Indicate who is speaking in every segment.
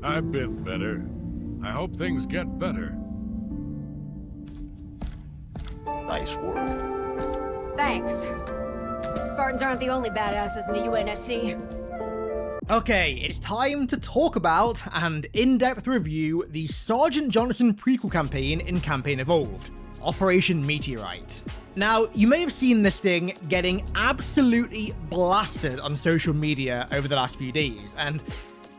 Speaker 1: I've been better. I hope things get better.
Speaker 2: Nice work.
Speaker 3: Thanks. Spartans aren't the only badasses in the UNSC.
Speaker 4: Okay, it's time to talk about and in-depth review the Sergeant Johnson prequel campaign in Campaign Evolved, Operation Meteorite. Now, you may have seen this thing getting absolutely blasted on social media over the last few days, and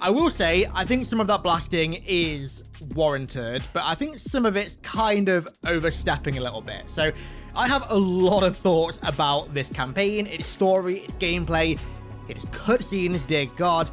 Speaker 4: I will say, I think some of that blasting is warranted, but I think some of it's kind of overstepping a little bit. So I have a lot of thoughts about this campaign, its story, its gameplay, its cutscenes, dear God.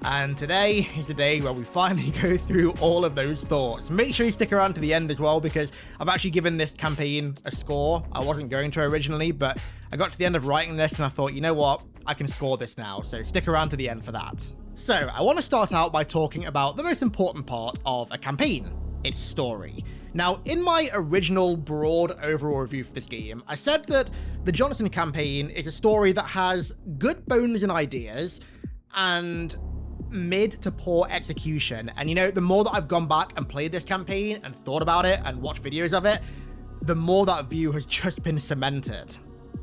Speaker 4: And today is the day where we finally go through all of those thoughts. Make sure you stick around to the end as well, because I've actually given this campaign a score. I wasn't going to originally, but I got to the end of writing this and I thought, you know what, I can score this now, so stick around to the end for that. So, I want to start out by talking about the most important part of a campaign, its story. Now, in my original broad overall review for this game, I said that the Johnson campaign is a story that has good bones and ideas, and mid to poor execution. And you know, the more that I've gone back and played this campaign and thought about it and watched videos of it, the more that view has just been cemented.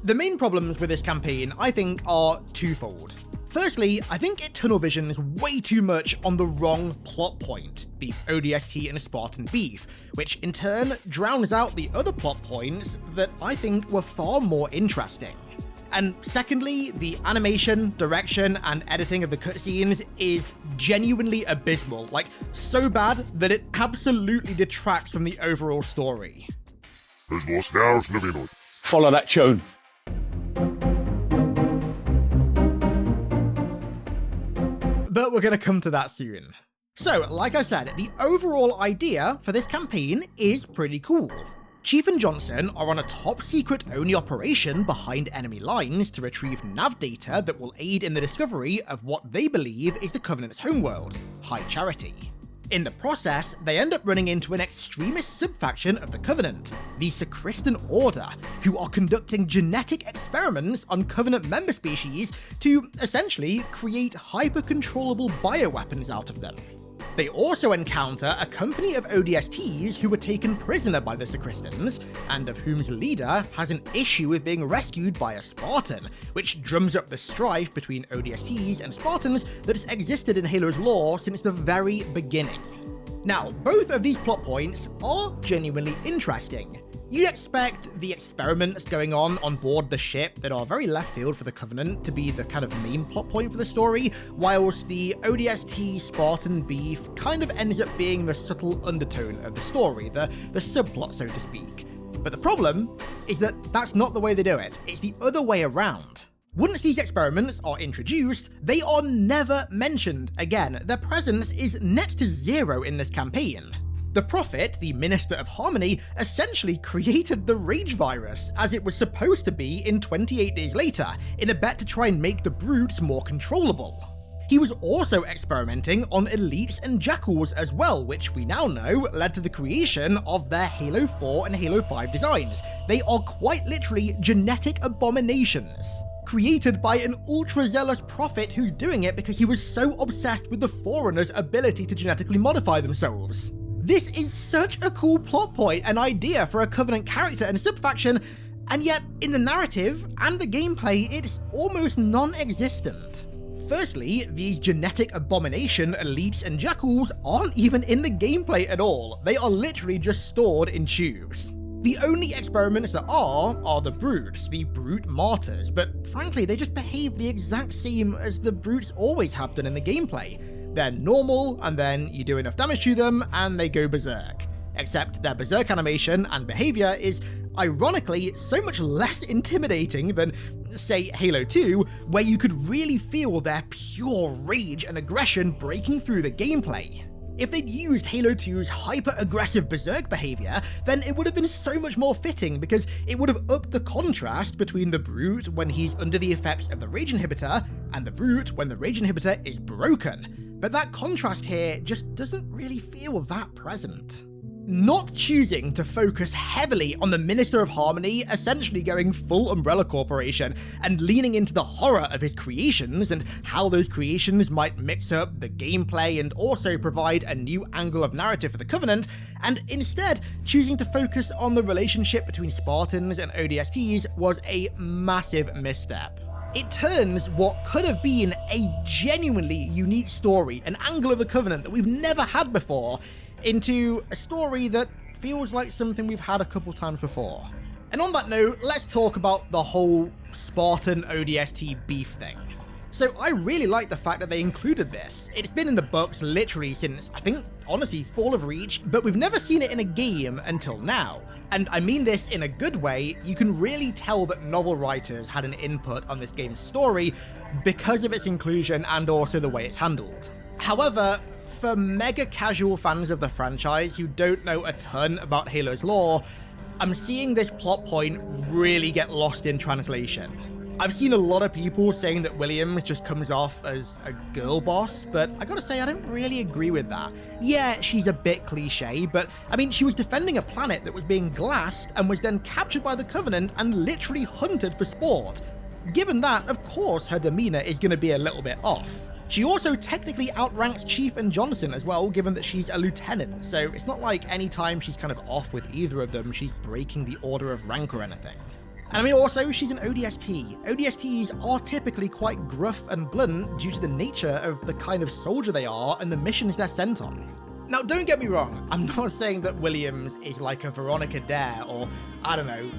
Speaker 4: The main problems with this campaign, I think, are twofold. Firstly, I think it tunnel visions way too much on the wrong plot point, the ODST and Spartan beef, which in turn drowns out the other plot points that I think were far more interesting. And secondly, the animation, direction, and editing of the cutscenes is genuinely abysmal, like so bad that it absolutely detracts from the overall story.
Speaker 5: Follow that tune.
Speaker 4: But we're going to come to that soon. So, like I said, the overall idea for this campaign is pretty cool. Chief and Johnson are on a top-secret only operation behind enemy lines to retrieve nav data that will aid in the discovery of what they believe is the Covenant's homeworld, High Charity. In the process, they end up running into an extremist sub-faction of the Covenant, the Sacristan Order, who are conducting genetic experiments on Covenant member species to essentially create hyper-controllable bioweapons out of them. They also encounter a company of ODSTs who were taken prisoner by the Sacristans, and of whom's leader has an issue with being rescued by a Spartan, which drums up the strife between ODSTs and Spartans that has existed in Halo's lore since the very beginning. Now, both of these plot points are genuinely interesting. You'd expect the experiments going on board the ship that are very left field for the Covenant to be the kind of main plot point for the story, whilst the ODST Spartan beef kind of ends up being the subtle undertone of the story, the subplot, so to speak. But the problem is that that's not the way they do it, it's the other way around. Once these experiments are introduced, they are never mentioned again. Their presence is next to zero in this campaign. The Prophet, the Minister of Harmony, essentially created the Rage Virus, as it was supposed to be in 28 days later, in a bet to try and make the brutes more controllable. He was also experimenting on elites and jackals as well, which we now know led to the creation of their Halo 4 and Halo 5 designs. They are quite literally genetic abominations, created by an ultra-zealous prophet who's doing it because he was so obsessed with the Forerunners' ability to genetically modify themselves. This is such a cool plot point and idea for a Covenant character and subfaction, and yet in the narrative and the gameplay it's almost non-existent. Firstly, these genetic abomination elites and jackals aren't even in the gameplay at all, they are literally just stored in tubes. The only experiments that are the brutes, the brute martyrs, but frankly they just behave the exact same as the brutes always have done in the gameplay. They're normal, and then you do enough damage to them, and they go berserk. Except their berserk animation and behavior is, ironically, so much less intimidating than, say, Halo 2, where you could really feel their pure rage and aggression breaking through the gameplay. If they'd used Halo 2's hyper-aggressive berserk behavior, then it would have been so much more fitting, because it would have upped the contrast between the brute when he's under the effects of the rage inhibitor, and the brute when the rage inhibitor is broken. But that contrast here just doesn't really feel that present. Not choosing to focus heavily on the Minister of Harmony essentially going full Umbrella Corporation and leaning into the horror of his creations and how those creations might mix up the gameplay and also provide a new angle of narrative for the Covenant, and instead choosing to focus on the relationship between Spartans and ODSTs was a massive misstep. It turns what could have been a genuinely unique story, an angle of the Covenant that we've never had before, into a story that feels like something we've had a couple times before. And on that note, let's talk about the whole Spartan ODST beef thing. So I really like the fact that they included this. It's been in the books literally since, I think, honestly, Fall of Reach, but we've never seen it in a game until now. And I mean this in a good way. You can really tell that novel writers had an input on this game's story because of its inclusion and also the way it's handled. However, for mega casual fans of the franchise who don't know a ton about Halo's lore, I'm seeing this plot point really get lost in translation. I've seen a lot of people saying that Williams just comes off as a girl boss, but I gotta say I don't really agree with that. Yeah, she's a bit cliche, but I mean, she was defending a planet that was being glassed and was then captured by the Covenant and literally hunted for sport. Given that, of course her demeanor is gonna be a little bit off. She also technically outranks Chief and Johnson as well, given that she's a lieutenant, so it's not like any time she's kind of off with either of them, she's breaking the order of rank or anything. And I mean, also, she's an ODST. ODSTs are typically quite gruff and blunt due to the nature of the kind of soldier they are and the missions they're sent on. Now, don't get me wrong, I'm not saying that Williams is like a Veronica Dare or, I don't know,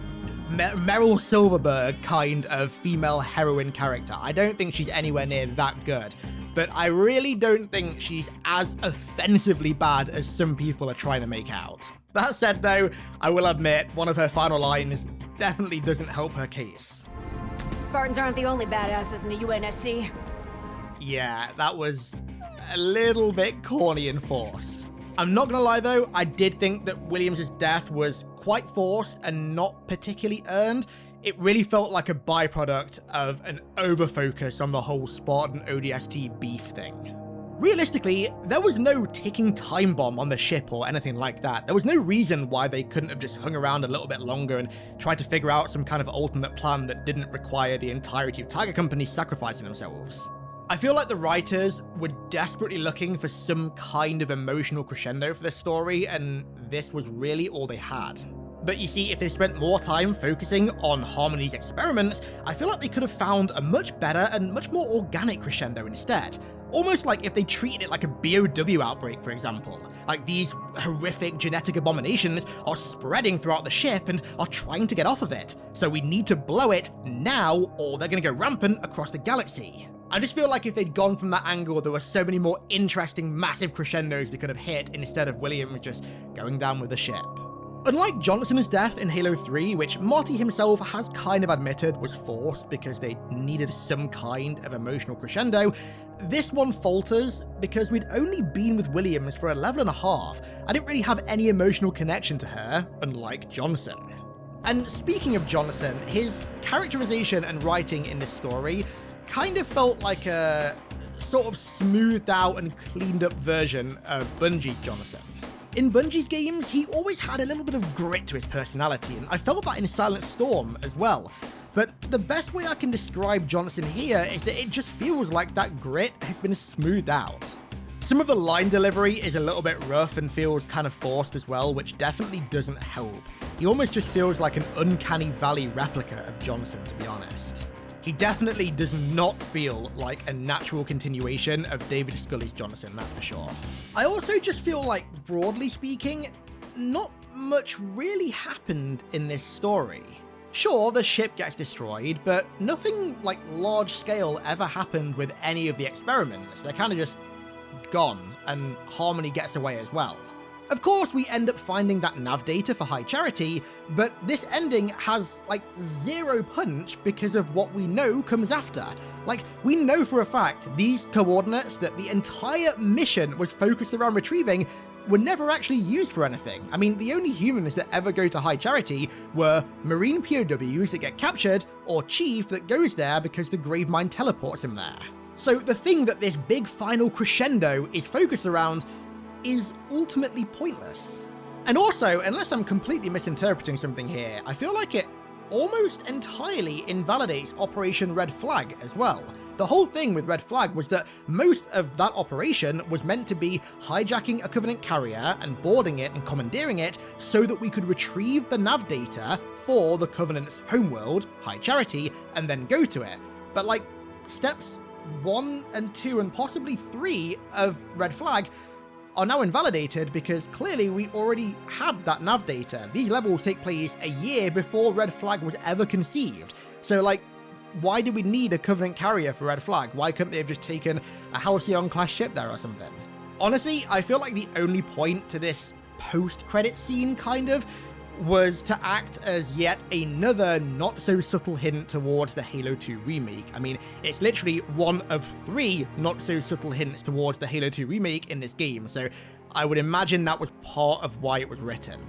Speaker 4: Meryl Silverberg kind of female heroine character. I don't think she's anywhere near that good. But I really don't think she's as offensively bad as some people are trying to make out. That said though, I will admit, one of her final lines definitely doesn't help her case.
Speaker 3: Spartans aren't the only badasses in the UNSC.
Speaker 4: Yeah, that was a little bit corny and forced. I'm not gonna lie though, I did think that Williams' death was quite forced and not particularly earned. It really felt like a byproduct of an overfocus on the whole Spartan ODST beef thing. Realistically, there was no ticking time bomb on the ship or anything like that. There was no reason why they couldn't have just hung around a little bit longer and tried to figure out some kind of alternate plan that didn't require the entirety of Tiger Company sacrificing themselves. I feel like the writers were desperately looking for some kind of emotional crescendo for this story, and this was really all they had. But you see, if they spent more time focusing on Harmony's experiments, I feel like they could have found a much better and much more organic crescendo instead. Almost like if they treated it like a BOW outbreak, for example. Like these horrific genetic abominations are spreading throughout the ship and are trying to get off of it. So we need to blow it now or they're gonna go rampant across the galaxy. I just feel like if they'd gone from that angle, there were so many more interesting, massive crescendos they could have hit instead of Williams just going down with the ship. Unlike Johnson's death in Halo 3, which Marty himself has kind of admitted was forced because they needed some kind of emotional crescendo, this one falters because we'd only been with Williams for a level and a half. I didn't really have any emotional connection to her, unlike Johnson. And speaking of Johnson, his characterization and writing in this story kind of felt like a sort of smoothed out and cleaned up version of Bungie's Johnson. In Bungie's games, he always had a little bit of grit to his personality, and I felt that in Silent Storm as well. But the best way I can describe Johnson here is that it just feels like that grit has been smoothed out. Some of the line delivery is a little bit rough and feels kind of forced as well, which definitely doesn't help. He almost just feels like an uncanny valley replica of Johnson, to be honest. He definitely does not feel like a natural continuation of David Scully's Johnson, that's for sure. I also just feel like, broadly speaking, not much really happened in this story. Sure, the ship gets destroyed, but nothing like large scale ever happened with any of the experiments. They're kind of just gone, and Harmony gets away as well. Of course, we end up finding that nav data for High Charity, but this ending has like zero punch because of what we know comes after. Like, we know for a fact these coordinates that the entire mission was focused around retrieving were never actually used for anything. I mean, the only humans that ever go to High Charity were Marine POWs that get captured, or Chief that goes there because the Gravemind teleports him there. So the thing that this big final crescendo is focused around is ultimately pointless. And also, unless I'm completely misinterpreting something here, I feel like it almost entirely invalidates Operation Red Flag as well. The whole thing with Red Flag was that most of that operation was meant to be hijacking a Covenant carrier and boarding it and commandeering it so that we could retrieve the nav data for the Covenant's homeworld, High Charity, and then go to it. But like, steps 1 and 2 and possibly 3 of Red Flag are now invalidated because clearly we already had that nav data. These levels take place a year before Red Flag was ever conceived. So like, why did we need a Covenant carrier for Red Flag? Why couldn't they have just taken a Halcyon class ship there or something? Honestly, I feel like the only point to this post-credit scene kind of was to act as yet another not-so-subtle hint towards the Halo 2 remake. I mean, it's literally one of 3 not-so-subtle hints towards the Halo 2 remake in this game, so I would imagine that was part of why it was written.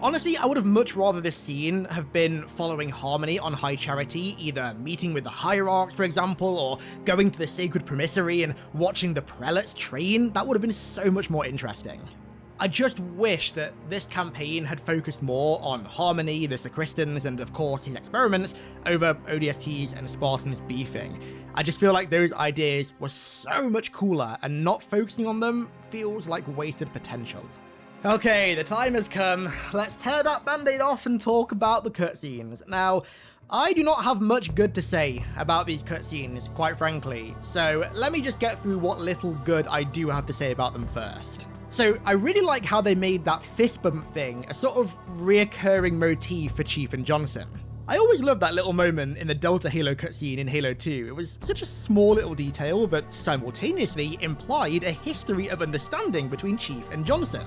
Speaker 4: Honestly, I would have much rather this scene have been following Harmony on High Charity, either meeting with the Hierarchs, for example, or going to the Sacred Promissary and watching the Prelates train. That would have been so much more interesting. I just wish that this campaign had focused more on Harmony, the Sacristans, and of course his experiments over ODSTs and Spartans beefing. I just feel like those ideas were so much cooler, and not focusing on them feels like wasted potential. Okay, the time has come. Let's tear that band-aid off and talk about the cutscenes. Now, I do not have much good to say about these cutscenes, quite frankly, so let me just get through what little good I do have to say about them first. So I really like how they made that fist bump thing a sort of reoccurring motif for Chief and Johnson. I always loved that little moment in the Delta Halo cutscene in Halo 2. It was such a small little detail that simultaneously implied a history of understanding between Chief and Johnson.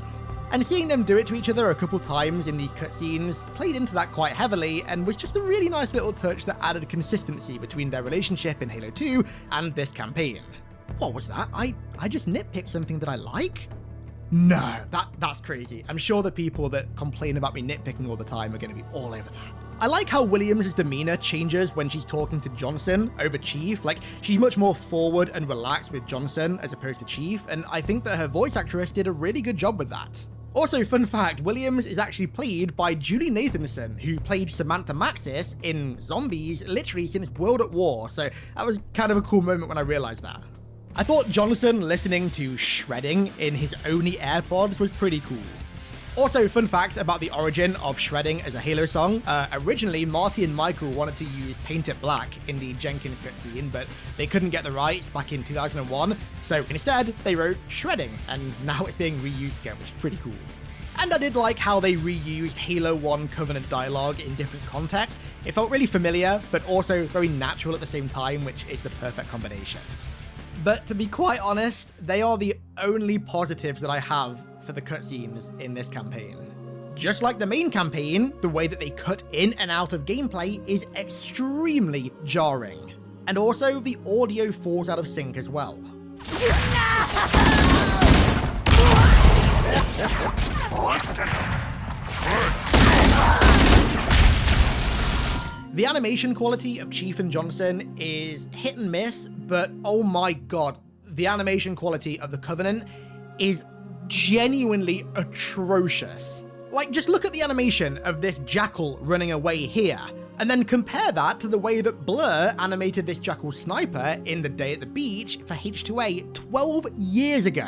Speaker 4: And seeing them do it to each other a couple times in these cutscenes played into that quite heavily and was just a really nice little touch that added consistency between their relationship in Halo 2 and this campaign. What was that? I just nitpicked something that I like? No, that's crazy. I'm sure the people that complain about me nitpicking all the time are going to be all over that. I like how Williams' demeanor changes when she's talking to Johnson over Chief. Like, she's much more forward and relaxed with Johnson as opposed to Chief, and I think that her voice actress did a really good job with that. Also, fun fact, Williams is actually played by Julie Nathanson, who played Samantha Maxis in Zombies literally since World at War, so that was kind of a cool moment when I realized that. I thought Johnson listening to Shredding in his Oni AirPods was pretty cool. Also, fun fact about the origin of Shredding as a Halo song. Originally, Marty and Michael wanted to use Paint It Black in the Jenkins cutscene, but they couldn't get the rights back in 2001, so instead, they wrote Shredding, and now it's being reused again, which is pretty cool. And I did like how they reused Halo 1 Covenant dialogue in different contexts. It felt really familiar, but also very natural at the same time, which is the perfect combination. But to be quite honest, they are the only positives that I have for the cutscenes in this campaign. Just like the main campaign, the way that they cut in and out of gameplay is extremely jarring. And also, the audio falls out of sync as well. The animation quality of Chief and Johnson is hit and miss, but oh my god, the animation quality of the Covenant is genuinely atrocious. Like, just look at the animation of this jackal running away here, and then compare that to the way that Blur animated this jackal sniper in The Day at the Beach for H2A 12 years ago.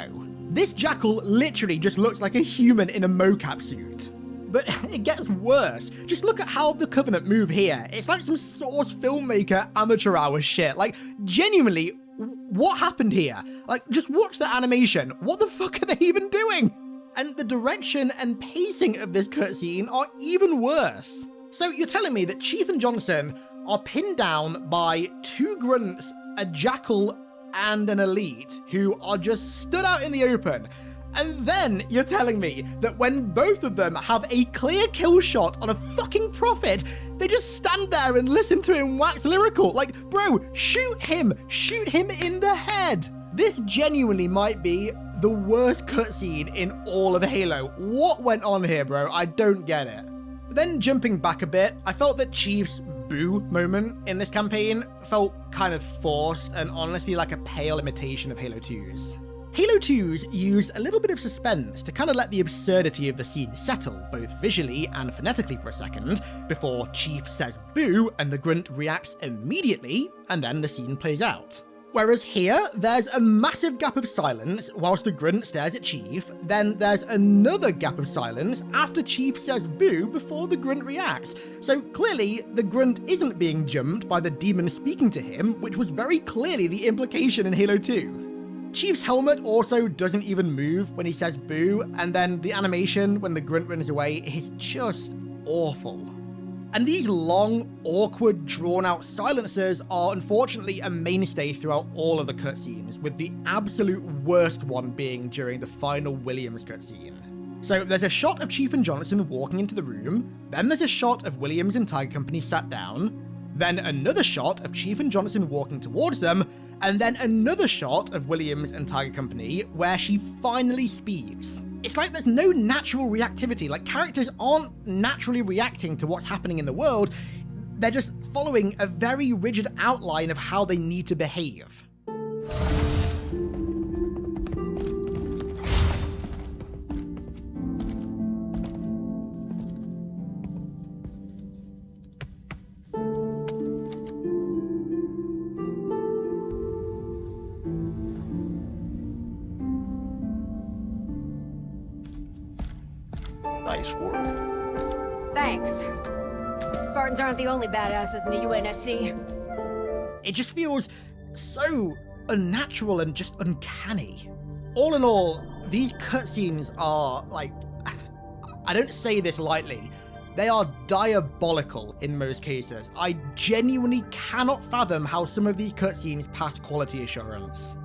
Speaker 4: This jackal literally just looks like a human in a mocap suit. But it gets worse. Just look at how the Covenant move here. It's like some Source filmmaker amateur hour shit. Like, genuinely, what happened here? Like, just watch the animation. What the fuck are they even doing? And the direction and pacing of this cutscene are even worse. So you're telling me that Chief and Johnson are pinned down by 2 grunts, a jackal, and an elite who are just stood out in the open. And then you're telling me that when both of them have a clear kill shot on a fucking prophet, they just stand there and listen to him wax lyrical. Like, bro, shoot him in the head. This genuinely might be the worst cutscene in all of Halo. What went on here, bro? I don't get it. Then jumping back a bit, I felt that Chief's boo moment in this campaign felt kind of forced and honestly like a pale imitation of Halo 2's. Halo 2's used a little bit of suspense to kind of let the absurdity of the scene settle, both visually and phonetically for a second, before Chief says boo and the grunt reacts immediately, and then the scene plays out. Whereas here, there's a massive gap of silence whilst the grunt stares at Chief, then there's another gap of silence after Chief says boo before the grunt reacts. So clearly, the grunt isn't being jumped by the demon speaking to him, which was very clearly the implication in Halo 2. Chief's helmet also doesn't even move when he says boo, and then the animation when the grunt runs away is just awful. And these long, awkward, drawn-out silences are unfortunately a mainstay throughout all of the cutscenes, with the absolute worst one being during the final Williams cutscene. So there's a shot of Chief and Johnson walking into the room, then there's a shot of Williams and Tiger Company sat down, then another shot of Chief and Johnson walking towards them, and then another shot of Williams and Tiger Company where she finally speaks. It's like there's no natural reactivity, like characters aren't naturally reacting to what's happening in the world, they're just following a very rigid outline of how they need to behave.
Speaker 2: Nice work.
Speaker 3: Thanks. Spartans aren't the only badasses in the UNSC.
Speaker 4: It just feels so unnatural and just uncanny. All in all, these cutscenes are, like, I don't say this lightly, they are diabolical in most cases. I genuinely cannot fathom how some of these cutscenes passed quality assurance.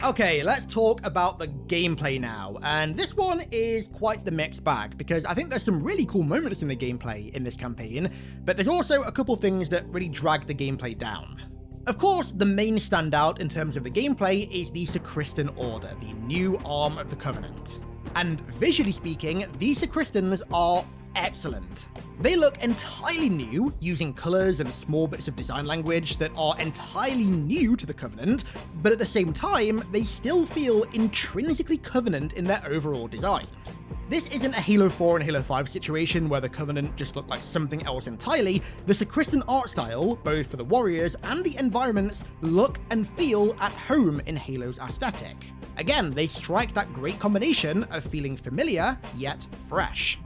Speaker 4: Okay, let's talk about the gameplay now, and this one is quite the mixed bag, because I think there's some really cool moments in the gameplay in this campaign, but there's also a couple things that really drag the gameplay down. Of course, the main standout in terms of the gameplay is the Sacristan Order, the new arm of the Covenant. And visually speaking, these Sacristans are excellent. They look entirely new, using colours and small bits of design language that are entirely new to the Covenant, but at the same time, they still feel intrinsically Covenant in their overall design. This isn't a Halo 4 and Halo 5 situation where the Covenant just look like something else entirely. The Sacristan art style, both for the warriors and the environments, look and feel at home in Halo's aesthetic. Again, they strike that great combination of feeling familiar, yet fresh.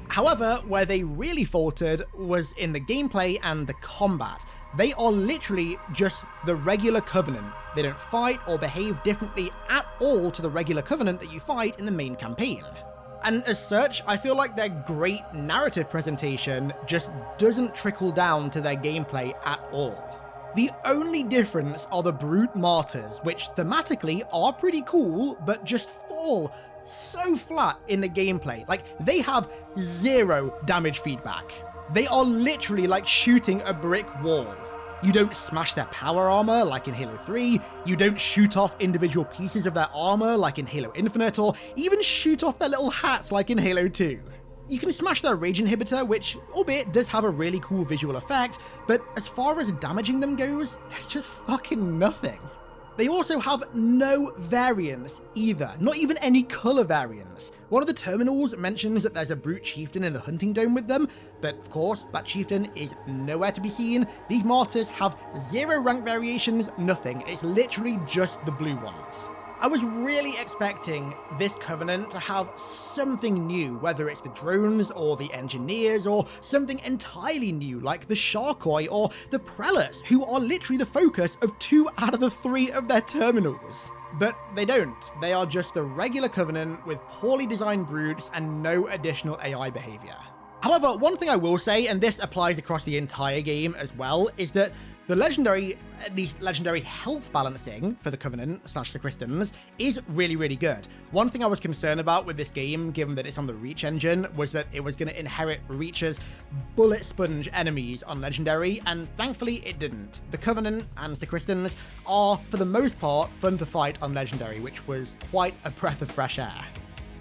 Speaker 4: However, where they really faltered was in the gameplay and the combat. They are literally just the regular Covenant. They don't fight or behave differently at all to the regular Covenant that you fight in the main campaign. And as such, I feel like their great narrative presentation just doesn't trickle down to their gameplay at all. The only difference are the Brute Martyrs, which thematically are pretty cool, but just fall so flat in the gameplay. Like, they have zero damage feedback. They are literally like shooting a brick wall. You don't smash their power armor like in Halo 3, you don't shoot off individual pieces of their armor like in Halo Infinite, or even shoot off their little hats like in Halo 2. You can smash their rage inhibitor, which, albeit does have a really cool visual effect, but as far as damaging them goes, there's just fucking nothing. They also have no variants either, not even any color variants. One of the terminals mentions that there's a brute chieftain in the hunting dome with them, but of course, that chieftain is nowhere to be seen. These martyrs have zero rank variations, nothing. It's literally just the blue ones. I was really expecting this Covenant to have something new, whether it's the drones or the engineers or something entirely new like the Sharkoi or the Prelates, who are literally the focus of 2 out of the 3 of their terminals. But they don't. They are just the regular Covenant with poorly designed brutes and no additional AI behavior. However, one thing I will say, and this applies across the entire game as well, is that the legendary, at least legendary health balancing for the Covenant / Sacristans is really, really good. One thing I was concerned about with this game, given that it's on the Reach engine, was that it was going to inherit Reach's bullet sponge enemies on legendary, and thankfully it didn't. The Covenant and Sacristans are, for the most part, fun to fight on legendary, which was quite a breath of fresh air.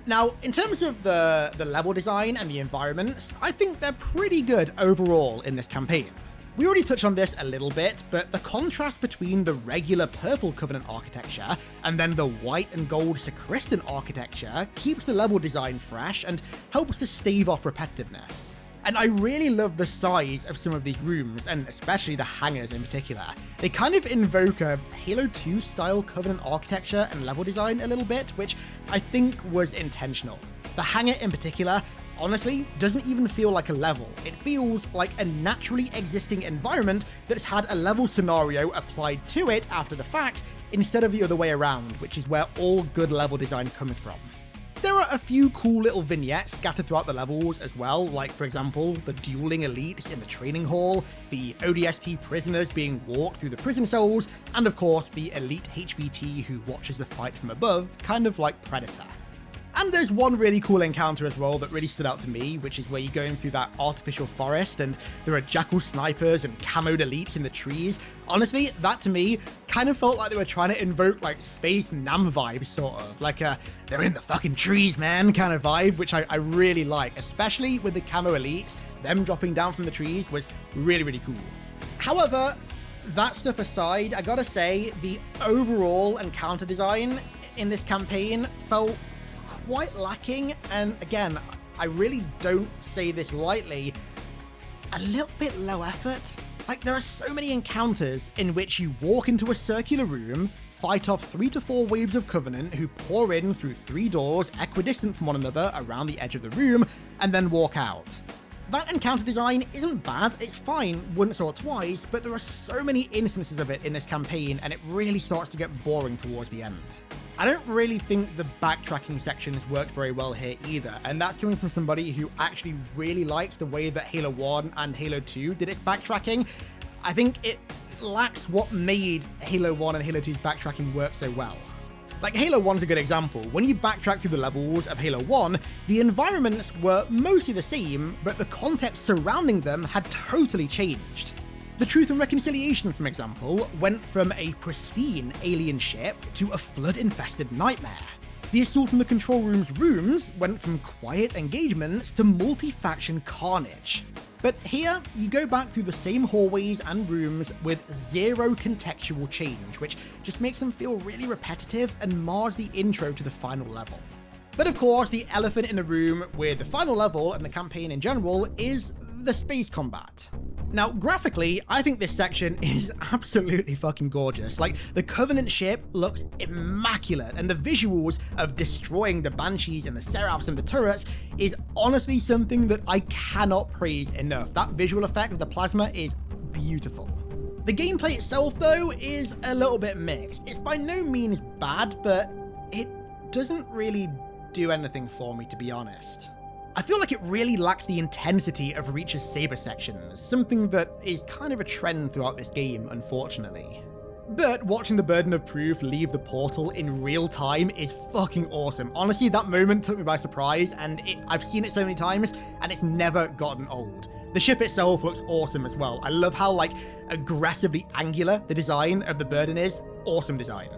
Speaker 4: Now, in terms of the level design and the environments, I think they're pretty good overall in this campaign. We already touched on this a little bit, but the contrast between the regular purple Covenant architecture and then the white and gold Sacristan architecture keeps the level design fresh and helps to stave off repetitiveness. And I really love the size of some of these rooms, and especially the hangars in particular. They kind of invoke a Halo 2 style Covenant architecture and level design a little bit, which I think was intentional. The hangar in particular, honestly, doesn't even feel like a level. It feels like a naturally existing environment that's had a level scenario applied to it after the fact, instead of the other way around, which is where all good level design comes from. There are a few cool little vignettes scattered throughout the levels as well, like for example, the dueling elites in the training hall, the ODST prisoners being walked through the prison cells, and of course the elite HVT who watches the fight from above, kind of like Predator. And there's one really cool encounter as well that really stood out to me, which is where you're going through that artificial forest and there are jackal snipers and camoed elites in the trees. Honestly, that to me kind of felt like they were trying to invoke like Space Nam vibes, sort of. Like a they're in the fucking trees, man kind of vibe, which I really like, especially with the camo elites. Them dropping down from the trees was really, really cool. However, that stuff aside, I gotta say, the overall encounter design in this campaign felt quite lacking, and again, I really don't say this lightly, a little bit low effort. Like, there are so many encounters in which you walk into a circular room, fight off 3 to 4 waves of Covenant who pour in through 3 doors equidistant from one another around the edge of the room, and then walk out. That encounter design isn't bad, it's fine once or twice, but there are so many instances of it in this campaign, and it really starts to get boring towards the end. I don't really think the backtracking sections worked very well here either, and that's coming from somebody who actually really likes the way that Halo 1 and Halo 2 did its backtracking. I think it lacks what made Halo 1 and Halo 2's backtracking work so well. Like, Halo 1's a good example. When you backtrack through the levels of Halo 1, the environments were mostly the same, but the context surrounding them had totally changed. The Truth and Reconciliation, for example, went from a pristine alien ship to a flood-infested nightmare. The Assault on the Control Room's rooms went from quiet engagements to multi-faction carnage. But here, you go back through the same hallways and rooms with zero contextual change, which just makes them feel really repetitive and mars the intro to the final level. But of course, the elephant in the room with the final level and the campaign in general is the space combat. Now, graphically, I think this section is absolutely fucking gorgeous. Like, the Covenant ship looks immaculate, and the visuals of destroying the Banshees and the Seraphs and the turrets is honestly something that I cannot praise enough. That visual effect of the plasma is beautiful. The gameplay itself, though, is a little bit mixed. It's by no means bad, but it doesn't really do anything for me, to be honest. I feel like it really lacks the intensity of Reach's saber sections, something that is kind of a trend throughout this game, unfortunately. But watching the Burden of Proof leave the portal in real time is fucking awesome. Honestly, that moment took me by surprise, and I've seen it so many times, and it's never gotten old. The ship itself looks awesome as well. I love how, like, aggressively angular the design of the Burden is. Awesome design.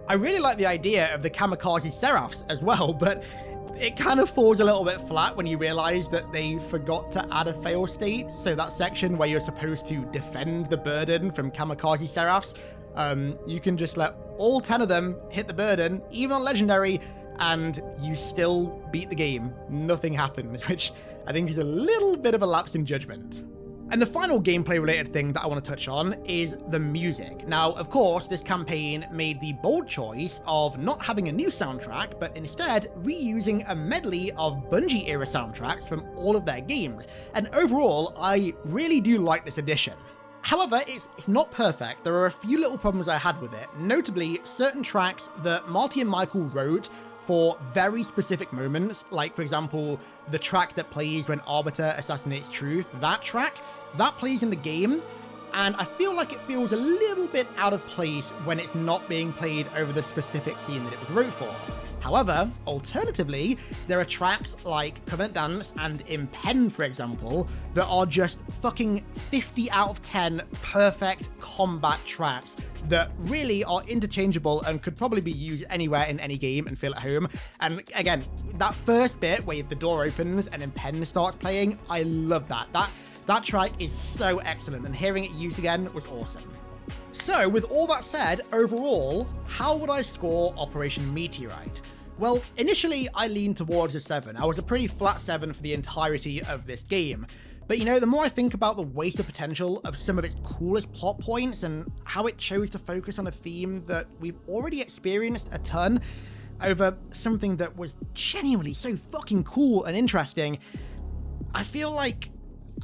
Speaker 4: I really like the idea of the Kamikaze Seraphs as well, but it kind of falls a little bit flat when you realize that they forgot to add a fail state. So that section where you're supposed to defend the Burden from Kamikaze Seraphs, you can just let all 10 of them hit the Burden, even on Legendary, and you still beat the game. Nothing happens, which I think is a little bit of a lapse in judgment. And the final gameplay related thing that I want to touch on is the music. Now, of course, this campaign made the bold choice of not having a new soundtrack, but instead reusing a medley of Bungie era soundtracks from all of their games. And overall, I really do like this addition. However, it's not perfect. There are a few little problems I had with it, notably certain tracks that Marty and Michael wrote for very specific moments, like for example, the track that plays when Arbiter assassinates Truth, that track, that plays in the game, and I feel like it feels a little bit out of place when it's not being played over the specific scene that it was wrote for. However, alternatively, there are tracks like Covenant Dance and Impen, for example, that are just fucking 50 out of 10 perfect combat tracks that really are interchangeable and could probably be used anywhere in any game and feel at home. And again, that first bit where the door opens and Impen starts playing, I love that. That track is so excellent, and hearing it used again was awesome. So, with all that said, overall, how would I score Operation Meteorite? Well, initially I leaned towards a 7. I was a pretty flat 7 for the entirety of this game. But you know, the more I think about the wasted potential of some of its coolest plot points and how it chose to focus on a theme that we've already experienced a ton over something that was genuinely so fucking cool and interesting, I feel like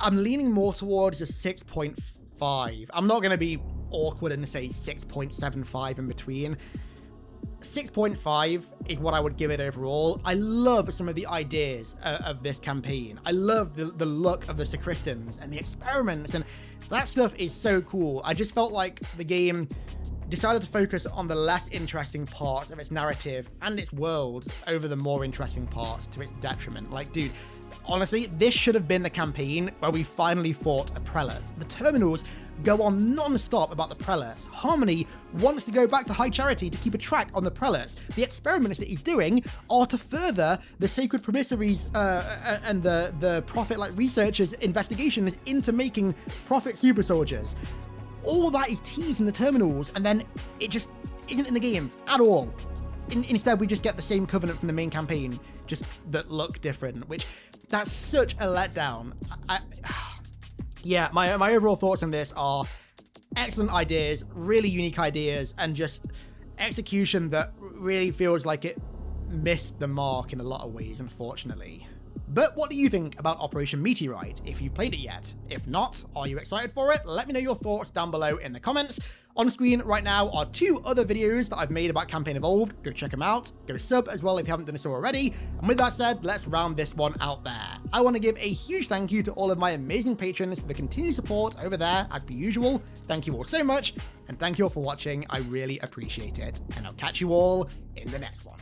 Speaker 4: I'm leaning more towards a 6.5. I'm not going to be awkward and say 6.75 in between. 6.5 is what I would give it overall. I love some of the ideas of this campaign. I love the look of the sacristans and the experiments, and that stuff is so cool. I just felt like the game decided to focus on the less interesting parts of its narrative and its world over the more interesting parts to its detriment. Like, dude, honestly, this should have been the campaign where we finally fought a prelate. The terminals go on non-stop about the prelates. Harmony wants to go back to High Charity to keep a track on the prelates. The experiments that he's doing are to further the sacred promissaries and the prophet-like researchers' investigations into making prophet super soldiers. All that is teased in the terminals, and then it just isn't in the game at all. Instead, we just get the same covenant from the main campaign, just that look different, which that's such a letdown. Yeah, my overall thoughts on this are excellent ideas, really unique ideas, and just execution that really feels like it missed the mark in a lot of ways, unfortunately. But what do you think about Operation Meteorite, if you've played it yet? If not, are you excited for it? Let me know your thoughts down below in the comments. On screen right now are 2 other videos that I've made about Campaign Evolved. Go check them out. Go sub as well if you haven't done so already. And with that said, let's round this one out there. I want to give a huge thank you to all of my amazing patrons for the continued support over there, as per usual. Thank you all so much, and thank you all for watching. I really appreciate it. And I'll catch you all in the next one.